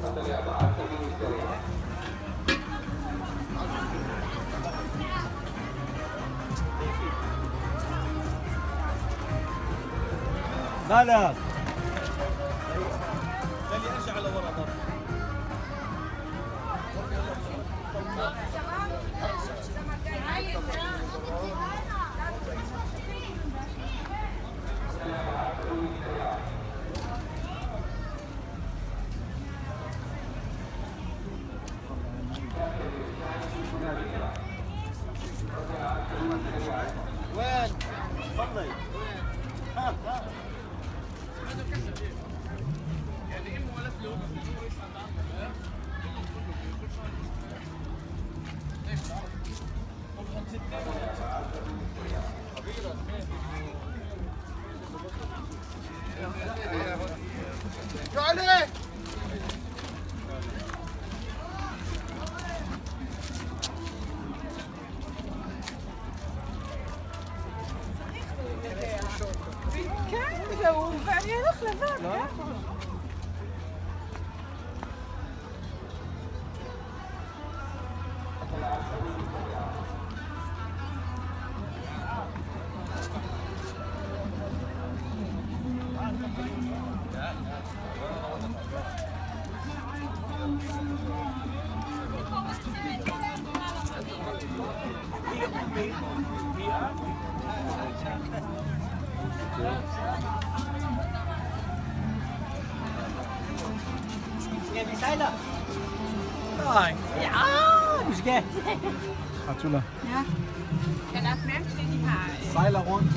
لا لا خلي ارجع لورا ضرب. وين؟ تفضلي. شو عليك؟ كان وبعدين نخلى لا Ska vi sejle? Nej. Ja, vi skal. Atula. Ja. Kan der flere til de har Sejler rundt.